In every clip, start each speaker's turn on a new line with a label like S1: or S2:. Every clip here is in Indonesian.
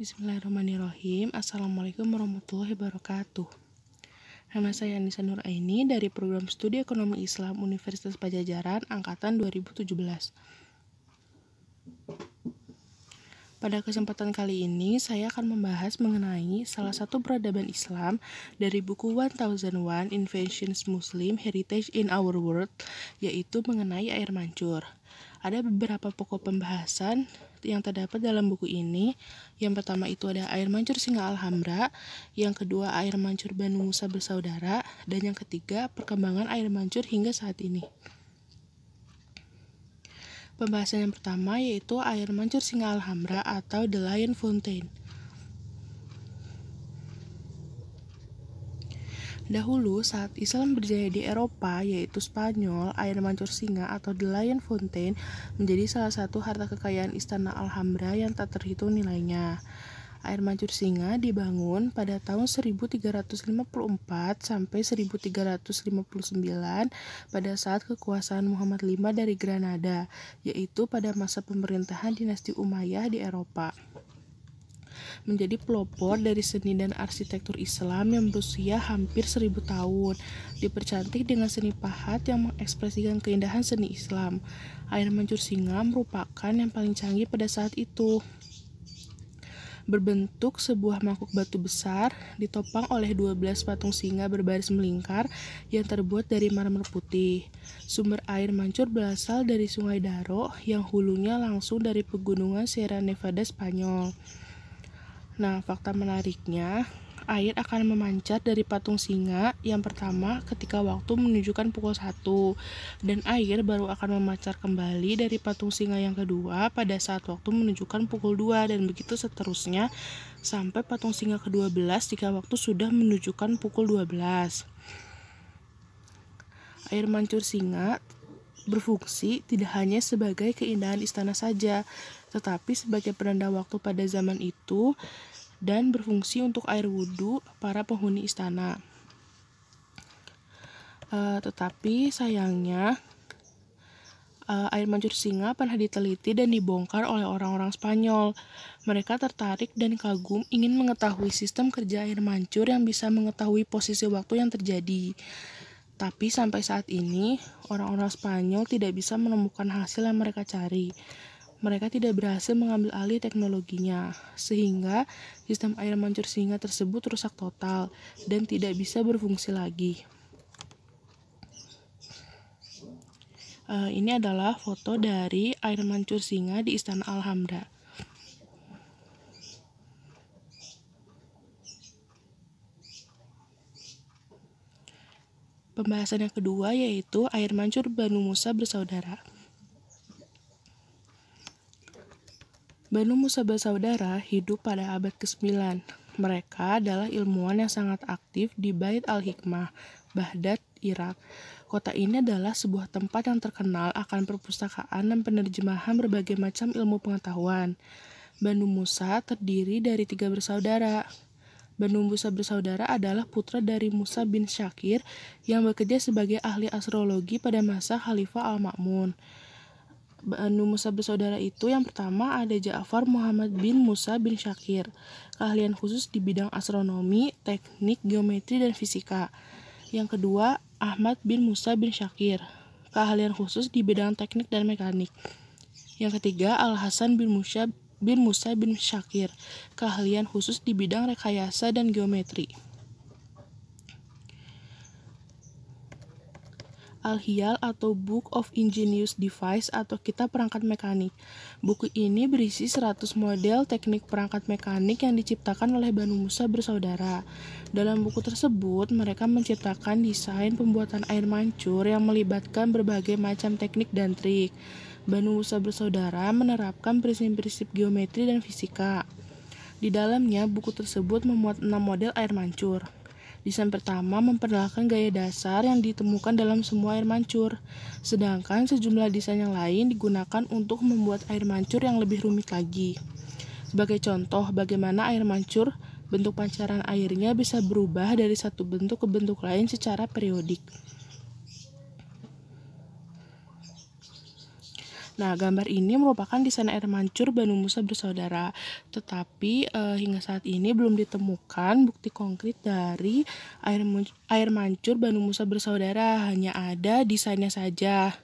S1: Bismillahirrahmanirrahim. Assalamualaikum warahmatullahi wabarakatuh. Nama saya Anissa Nuraini dari Program Studi Ekonomi Islam Universitas Padjadjaran Angkatan 2017. Pada kesempatan kali ini, saya akan membahas mengenai salah satu peradaban Islam dari buku 1001 Inventions Muslim Heritage in Our World, yaitu mengenai air mancur. Ada beberapa pokok pembahasan yang terdapat dalam buku ini. Yang pertama itu ada air mancur Singa Alhambra, yang kedua air mancur Banu Musa bersaudara, dan yang ketiga perkembangan air mancur hingga saat ini. Pembahasan yang pertama yaitu air mancur Singa Alhambra atau The Lion Fountain. Dahulu, saat Islam berjaya di Eropa, yaitu Spanyol, air mancur singa atau The Lion Fountain menjadi salah satu harta kekayaan Istana Alhambra yang tak terhitung nilainya. Air mancur singa dibangun pada tahun 1354 sampai 1359 pada saat kekuasaan Muhammad V dari Granada, yaitu pada masa pemerintahan dinasti Umayyah di Eropa. Menjadi pelopor dari seni dan arsitektur Islam yang berusia hampir 1000 tahun, dipercantik dengan seni pahat yang mengekspresikan keindahan seni Islam. Air mancur singa merupakan yang paling canggih pada saat itu. Berbentuk sebuah mangkuk batu besar, ditopang oleh 12 patung singa berbaris melingkar yang terbuat dari marmer putih. Sumber air mancur berasal dari Sungai Daro yang hulunya langsung dari pegunungan Sierra Nevada, Spanyol. Nah, fakta menariknya, air akan memancar dari patung singa yang pertama ketika waktu menunjukkan pukul 1, dan air baru akan memancar kembali dari patung singa yang kedua pada saat waktu menunjukkan pukul 2, dan begitu seterusnya sampai patung singa ke-12 jika waktu sudah menunjukkan pukul 12. Air mancur singa berfungsi tidak hanya sebagai keindahan istana saja, tetapi sebagai penanda waktu pada zaman itu dan berfungsi untuk air wudhu para penghuni istana. Tetapi sayangnya air mancur singa pernah diteliti dan dibongkar oleh orang-orang Spanyol. Mereka tertarik dan kagum ingin mengetahui sistem kerja air mancur yang bisa mengetahui posisi waktu yang terjadi. Tapi sampai saat ini, orang-orang Spanyol tidak bisa menemukan hasil yang mereka cari. Mereka tidak berhasil mengambil alih teknologinya, sehingga sistem air mancur singa tersebut rusak total dan tidak bisa berfungsi lagi. Ini adalah foto dari air mancur singa di Istana Alhambra. Pembahasan yang kedua yaitu air mancur Banu Musa bersaudara. Banu Musa bersaudara hidup pada abad ke-9. Mereka adalah ilmuwan yang sangat aktif di Bait al-Hikmah, Baghdad, Irak. Kota ini adalah sebuah tempat yang terkenal akan perpustakaan dan penerjemahan berbagai macam ilmu pengetahuan. Banu Musa terdiri dari 3 bersaudara. Banu Musa bersaudara adalah putra dari Musa bin Syakir yang bekerja sebagai ahli astrologi pada masa Khalifah Al-Ma'mun. Banu Musa bersaudara itu yang pertama ada Ja'far Muhammad bin Musa bin Syakir, keahlian khusus di bidang astronomi, teknik, geometri, dan fisika. Yang kedua Ahmad bin Musa bin Syakir, keahlian khusus di bidang teknik dan mekanik. Yang ketiga Al-Hasan bin Musa bin Syakir, keahlian khusus di bidang rekayasa dan geometri. Al-Hiyal atau Book of Ingenious Device atau Kitab Perangkat Mekanik. Buku ini berisi 100 model teknik perangkat mekanik yang diciptakan oleh Banu Musa bersaudara. Dalam buku tersebut, mereka menciptakan desain pembuatan air mancur yang melibatkan berbagai macam teknik dan trik. Banu Musa bersaudara menerapkan prinsip-prinsip geometri dan fisika. Di dalamnya, buku tersebut memuat 6 model air mancur. Desain pertama memperkenalkan gaya dasar yang ditemukan dalam semua air mancur, sedangkan sejumlah desain yang lain digunakan untuk membuat air mancur yang lebih rumit lagi. Sebagai contoh, bagaimana air mancur, bentuk pancaran airnya bisa berubah dari satu bentuk ke bentuk lain secara periodik. Nah, gambar ini merupakan desain air mancur Banu Musa bersaudara, tetapi hingga saat ini belum ditemukan bukti konkret dari air mancur Banu Musa bersaudara, hanya ada desainnya saja.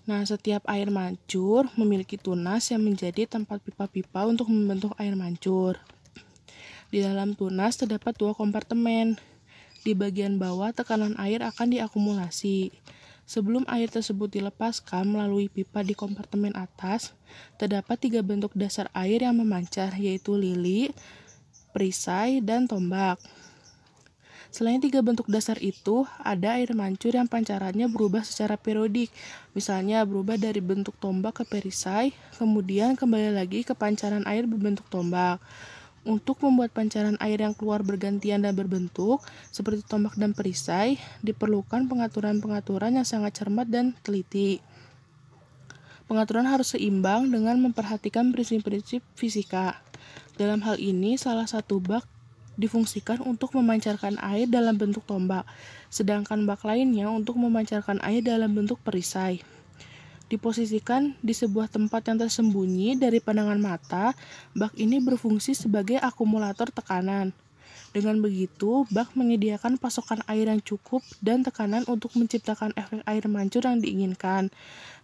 S1: Nah, setiap air mancur memiliki tunas yang menjadi tempat pipa-pipa untuk membentuk air mancur. Di dalam tunas terdapat 2 kompartemen. Di bagian bawah tekanan air akan diakumulasi. Sebelum air tersebut dilepaskan melalui pipa di kompartemen atas, terdapat 3 bentuk dasar air yang memancar, yaitu lili, perisai, dan tombak. Selain 3 bentuk dasar itu, ada air mancur yang pancarannya berubah secara periodik. Misalnya berubah dari bentuk tombak ke perisai, kemudian kembali lagi ke pancaran air berbentuk tombak. Untuk membuat pancaran air yang keluar bergantian dan berbentuk, seperti tombak dan perisai, diperlukan pengaturan-pengaturan yang sangat cermat dan teliti. Pengaturan harus seimbang dengan memperhatikan prinsip-prinsip fisika. Dalam hal ini, salah satu bak difungsikan untuk memancarkan air dalam bentuk tombak, sedangkan bak lainnya untuk memancarkan air dalam bentuk perisai. Diposisikan di sebuah tempat yang tersembunyi dari pandangan mata, bak ini berfungsi sebagai akumulator tekanan. Dengan begitu, bak menyediakan pasokan air yang cukup dan tekanan untuk menciptakan efek air mancur yang diinginkan.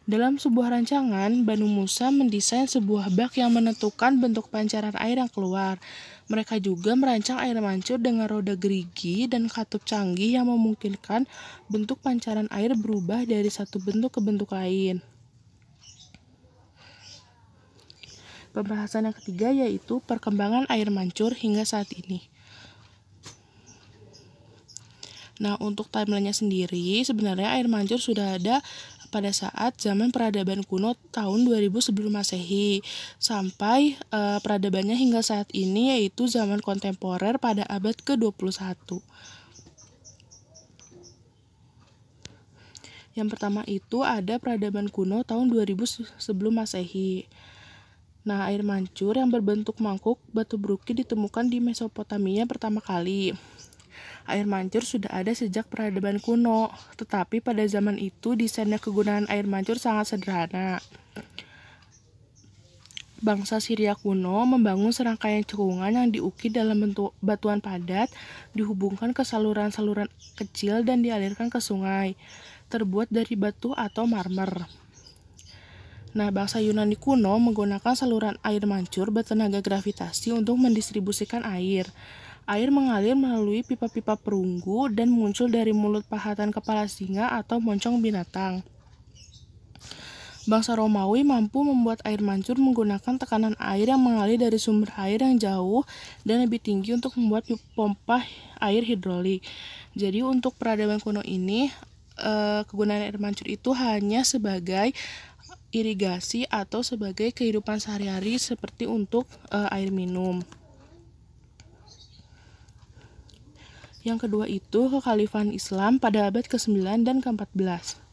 S1: Dalam sebuah rancangan, Banu Musa mendesain sebuah bak yang menentukan bentuk pancaran air yang keluar. Mereka juga merancang air mancur dengan roda gerigi dan katup canggih yang memungkinkan bentuk pancaran air berubah dari satu bentuk ke bentuk lain. Pembahasan yang ketiga yaitu perkembangan air mancur hingga saat ini. Nah, untuk timeline-nya sendiri, sebenarnya air mancur sudah ada pada saat zaman peradaban kuno tahun 2000 sebelum Masehi, sampai peradabannya hingga saat ini yaitu zaman kontemporer pada abad ke-21. Yang pertama itu ada peradaban kuno tahun 2000 sebelum Masehi. Nah, air mancur yang berbentuk mangkuk batu bruki ditemukan di Mesopotamia pertama kali. Air mancur sudah ada sejak peradaban kuno, tetapi pada zaman itu desain dan kegunaan air mancur sangat sederhana. Bangsa Syria kuno membangun serangkaian cekungan yang diukir dalam bentuk batuan padat, dihubungkan ke saluran-saluran kecil dan dialirkan ke sungai, terbuat dari batu atau marmer. Nah, bangsa Yunani kuno menggunakan saluran air mancur bertenaga gravitasi untuk mendistribusikan air. Air mengalir melalui pipa-pipa perunggu dan muncul dari mulut pahatan kepala singa atau moncong binatang. Bangsa Romawi mampu membuat air mancur menggunakan tekanan air yang mengalir dari sumber air yang jauh dan lebih tinggi untuk membuat pompa air hidrolik. Jadi untuk peradaban kuno ini, kegunaan air mancur itu hanya sebagai irigasi atau sebagai kehidupan sehari-hari seperti untuk air minum. Yang kedua itu kekhalifahan Islam pada abad ke-9 dan ke-14.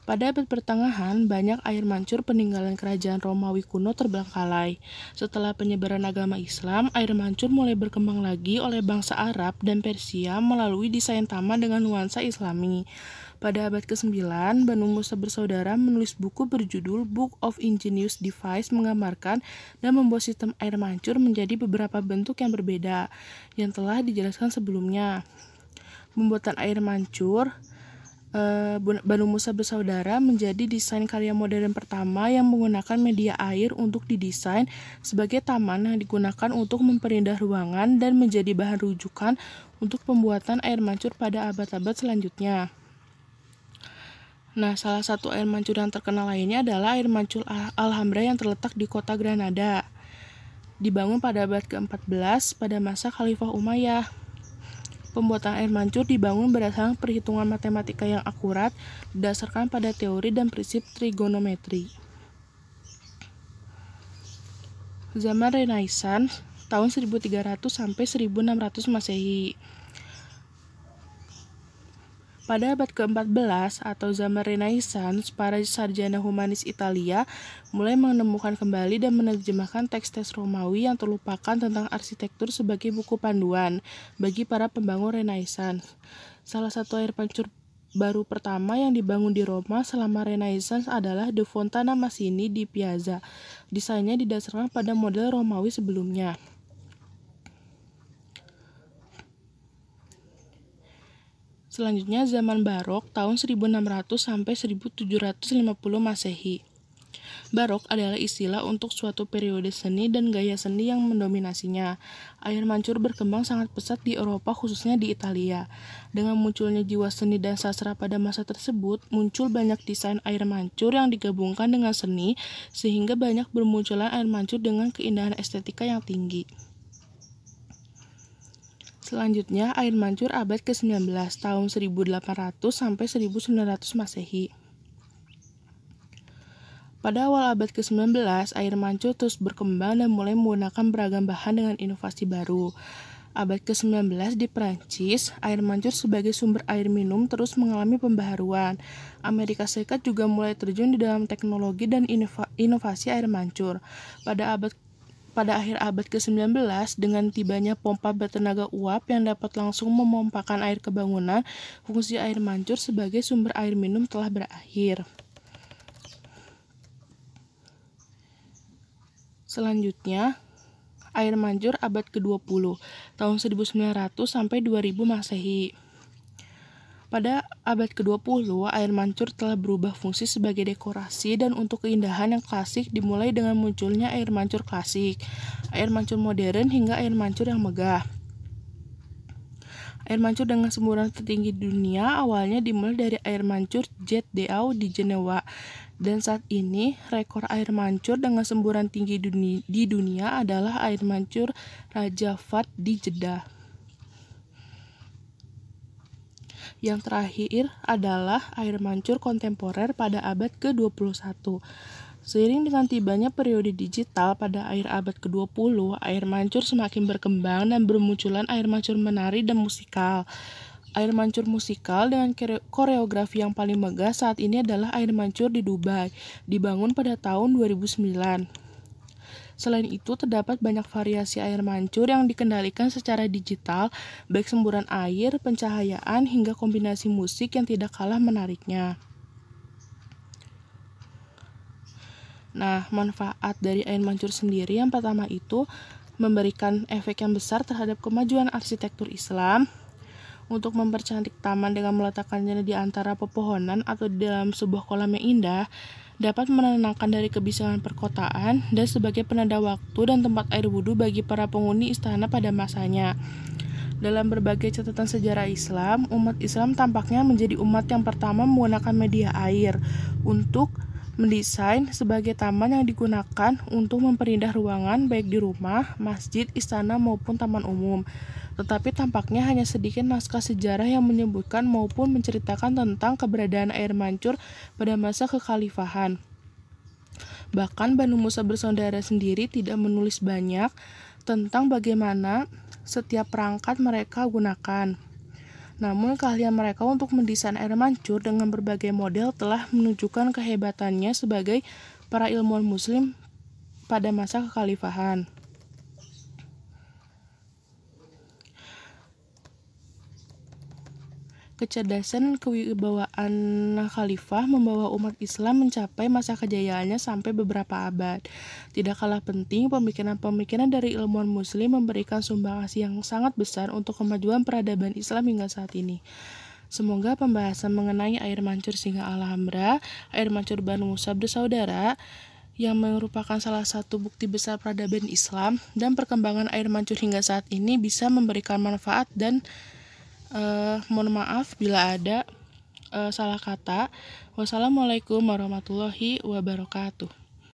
S1: Pada abad pertengahan, banyak air mancur peninggalan kerajaan Romawi kuno terbengkalai. Setelah penyebaran agama Islam, air mancur mulai berkembang lagi oleh bangsa Arab dan Persia melalui desain taman dengan nuansa Islami. Pada abad ke-9, Banu Musa bersaudara menulis buku berjudul Book of Ingenious Device menggambarkan dan membuat sistem air mancur menjadi beberapa bentuk yang berbeda, yang telah dijelaskan sebelumnya. Pembuatan air mancur Banu Musa bersaudara menjadi desain karya modern pertama yang menggunakan media air untuk didesain sebagai taman yang digunakan untuk memperindah ruangan dan menjadi bahan rujukan untuk pembuatan air mancur pada abad-abad selanjutnya. Nah, salah satu air mancur yang terkenal lainnya adalah air mancur Alhambra yang terletak di kota Granada. Dibangun pada abad ke-14 pada masa Khalifah Umayyah. Pembuatan air mancur dibangun berdasarkan perhitungan matematika yang akurat berdasarkan pada teori dan prinsip trigonometri. Zaman Renaissance tahun 1300 sampai 1600 Masehi. Pada abad ke-14 atau zaman Renaissance, para sarjana humanis Italia mulai menemukan kembali dan menerjemahkan teks-teks Romawi yang terlupakan tentang arsitektur sebagai buku panduan bagi para pembangun Renaissance. Salah satu air mancur baru pertama yang dibangun di Roma selama Renaissance adalah The Fontana Massini di Piazza. Desainnya didasarkan pada model Romawi sebelumnya. Selanjutnya zaman Barok tahun 1600 sampai 1750 Masehi. Barok adalah istilah untuk suatu periode seni dan gaya seni yang mendominasinya. Air mancur berkembang sangat pesat di Eropa, khususnya di Italia. Dengan munculnya jiwa seni dan sastra pada masa tersebut, muncul banyak desain air mancur yang digabungkan dengan seni, sehingga banyak bermunculan air mancur dengan keindahan estetika yang tinggi. Selanjutnya, air mancur abad ke-19, tahun 1800 sampai 1900 Masehi. Pada awal abad ke-19, air mancur terus berkembang dan mulai menggunakan beragam bahan dengan inovasi baru. Abad ke-19 di Prancis, air mancur sebagai sumber air minum terus mengalami pembaharuan. Amerika Serikat juga mulai terjun di dalam teknologi dan inovasi air mancur. Pada akhir abad ke-19, dengan tibanya pompa bertenaga uap yang dapat langsung memompakan air ke bangunan, fungsi air mancur sebagai sumber air minum telah berakhir. Selanjutnya, air mancur abad ke-20, tahun 1900 sampai 2000 Masehi. Pada abad ke-20, air mancur telah berubah fungsi sebagai dekorasi dan untuk keindahan yang klasik, dimulai dengan munculnya air mancur klasik, air mancur modern, hingga air mancur yang megah. Air mancur dengan semburan tertinggi di dunia awalnya dimulai dari air mancur Jet d'Eau di Jenewa, dan saat ini rekor air mancur dengan semburan tinggi di dunia adalah air mancur Raja Fahd di Jeddah. Yang terakhir adalah air mancur kontemporer pada abad ke-21. Seiring dengan tibanya periode digital pada akhir abad ke-20, air mancur semakin berkembang dan bermunculan air mancur menari dan musikal. Air mancur musikal dengan koreografi yang paling megah saat ini adalah air mancur di Dubai, dibangun pada tahun 2009. Selain itu, terdapat banyak variasi air mancur yang dikendalikan secara digital, baik semburan air, pencahayaan, hingga kombinasi musik yang tidak kalah menariknya. Nah, manfaat dari air mancur sendiri yang pertama itu memberikan efek yang besar terhadap kemajuan arsitektur Islam, untuk mempercantik taman dengan meletakkannya di antara pepohonan atau di dalam sebuah kolam yang indah, dapat menenangkan dari kebisingan perkotaan, dan sebagai penanda waktu dan tempat air wudhu bagi para penghuni istana pada masanya. Dalam berbagai catatan sejarah Islam, umat Islam tampaknya menjadi umat yang pertama menggunakan media air untuk mendesain sebagai taman yang digunakan untuk memperindah ruangan baik di rumah, masjid, istana maupun taman umum. Tetapi tampaknya hanya sedikit naskah sejarah yang menyebutkan maupun menceritakan tentang keberadaan air mancur pada masa kekhalifahan. Bahkan Banu Musa bersaudara sendiri tidak menulis banyak tentang bagaimana setiap perangkat mereka gunakan. Namun keahlian mereka untuk mendesain air mancur dengan berbagai model telah menunjukkan kehebatannya sebagai para ilmuwan muslim pada masa kekhalifahan. Kecerdasan dan kewibawaan khalifah membawa umat Islam mencapai masa kejayaannya sampai beberapa abad. Tidak kalah penting, pemikiran-pemikiran dari ilmuwan muslim memberikan sumbangsi yang sangat besar untuk kemajuan peradaban Islam hingga saat ini. Semoga pembahasan mengenai air mancur Singa Alhambra, air mancur Banu Musa bersaudara, yang merupakan salah satu bukti besar peradaban Islam, dan perkembangan air mancur hingga saat ini bisa memberikan manfaat, dan mohon maaf bila ada salah kata. Wassalamualaikum warahmatullahi wabarakatuh.